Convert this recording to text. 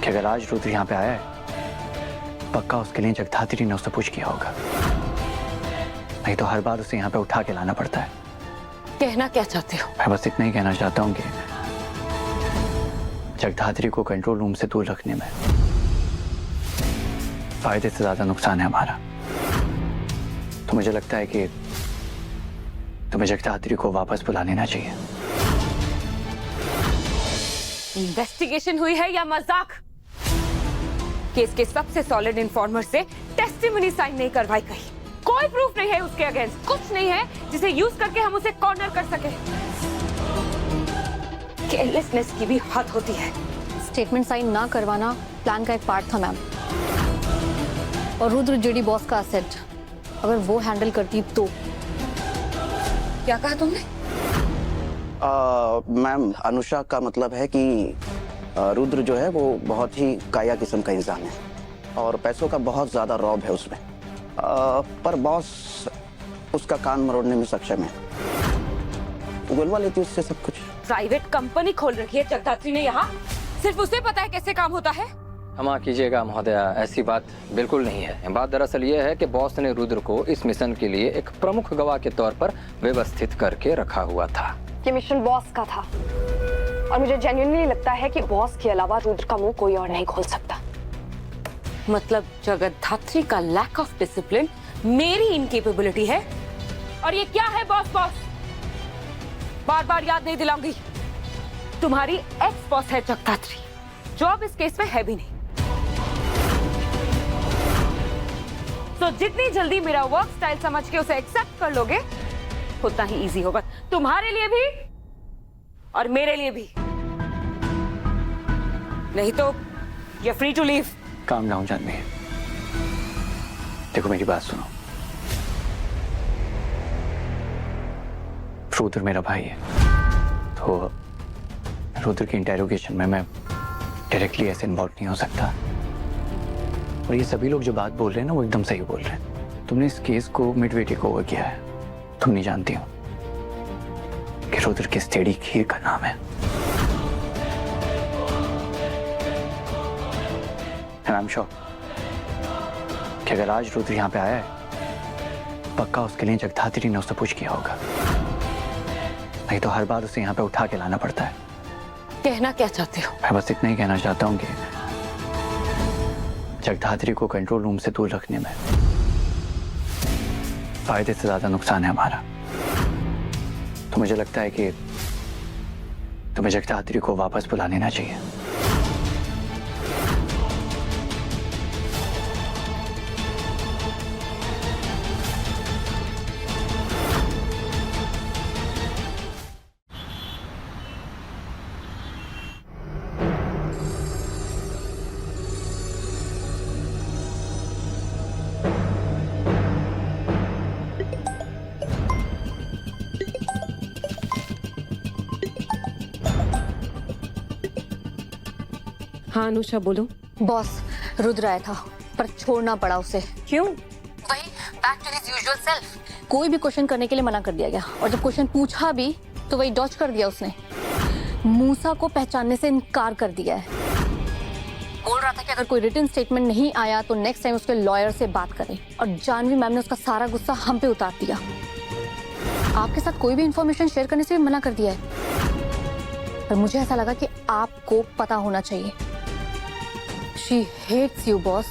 कि अगर आज रुद्र यहाँ पे आया है, पक्का उसके लिए जगधात्री ने उससे पूछ किया होगा, नहीं तो हर बार उसे यहाँ पे उठा के लाना पड़ता है। कहना क्या चाहते हो? मैं बस इतना ही कहना चाहता हूँ कि जगधात्री को कंट्रोल रूम से दूर रखने में फायदे से ज्यादा नुकसान है हमारा। तो मुझे लगता है कि तुम्हें जगधात्री को वापस बुला लेना चाहिए। इन्वेस्टिगेशन हुई है या मजाक? केस के सबसे सॉलिड इन्फॉर्मर से टेस्टिमनी साइन नहीं करवाई गई। कोई प्रूफ नहीं है उसके अगेंस्ट, कुछ नहीं है जिसे यूज करके हम उसे कॉर्नर कर सके। केयरलेसनेस की भी हद होती है। स्टेटमेंट साइन ना करवाना प्लान का एक पार्ट था मैम। और रुद्र जेडी बॉस का असेट अगर वो हैंडल करती तो। क्या कहा तुमने? मैम, अनुषा का मतलब है कि रुद्र जो है वो बहुत ही काया किस्म का इंसान है और पैसों का बहुत ज्यादा रौब है उसमें। पर बॉस उसका कान मरोड़ने में सक्षम है। उगलवा लेती उससे सब कुछ। प्राइवेट कंपनी खोल रखी है जगधात्री ने यहाँ, सिर्फ उसे पता है कैसे काम होता है। क्षमा कीजिएगा महोदया, ऐसी बात बिल्कुल नहीं है। बात दरअसल ये है कि बॉस ने रुद्र को इस मिशन के लिए एक प्रमुख गवाह के तौर पर व्यवस्थित करके रखा हुआ था। ये मिशन बॉस का था और मुझे जेन्युइनली लगता है कि बॉस के अलावा रुद्र का मुंह कोई और नहीं खोल सकता। मतलब जगधात्री का लैक ऑफ डिसिप्लिन मेरी इनकेपेबिलिटी है। और ये क्या है बॉस? बार बार याद नहीं दिलाऊंगी। तुम्हारी एक्स बॉस है जगधात्री, जो अब इस केस में है भी नहीं। तो जितनी जल्दी मेरा वर्क स्टाइल समझ के उसे एक्सेप्ट कर लोगे उतना ही इजी होगा तुम्हारे लिए भी और मेरे लिए भी। नहीं तो you're free to leave। Calm down Janvi, देखो मेरी बात सुनो। रुद्र मेरा भाई है, तो रुद्र की इंटेरोगेशन में मैं डायरेक्टली ऐसे इन्वॉल्व नहीं हो सकता। और ये सभी लोग जो बात बोल रहे हैं ना, वो एकदम सही बोल रहे हैं। तुमने इस केस को मिडवे टेक ओवर किया है। तुम नहीं जानती हो कि रुद्र किस टेढ़ी खीर का नाम है। And I'm sure कि अगर आज रुद्र यहाँ पे आया है, पक्का उसके लिए जगधात्री ने उससे पूछ किया होगा, नहीं तो हर बार उसे यहाँ पे उठा के लाना पड़ता है। कहना क्या चाहते हो? मैं बस इतना ही कहना चाहता हूँ कि जगधात्री को कंट्रोल रूम से दूर रखने में फायदे से ज्यादा नुकसान है हमारा। तो मुझे लगता है कि तुम्हें जगधात्री को वापस बुला लेना चाहिए। हाँ अनुषा बोलो। बॉस, रुद्र आया था पर छोड़ना पड़ा उसे। क्यों? वही back to his usual self. कोई भी क्वेश्चन करने के लिए मना कर दिया गया और जब क्वेश्चन पूछा भी तो वही डॉज कर दिया उसने। मूसा को पहचानने से इनकार कर दिया है। बोल रहा था कि अगर कोई रिटन स्टेटमेंट नहीं आया तो नेक्स्ट टाइम उसके लॉयर से बात करें। और जानवी मैम ने उसका सारा गुस्सा हम पे उतार दिया। आपके साथ कोई भी इंफॉर्मेशन शेयर करने से भी मना कर दिया है। पर मुझे ऐसा लगा कि आपको पता होना चाहिए। She hates you, boss.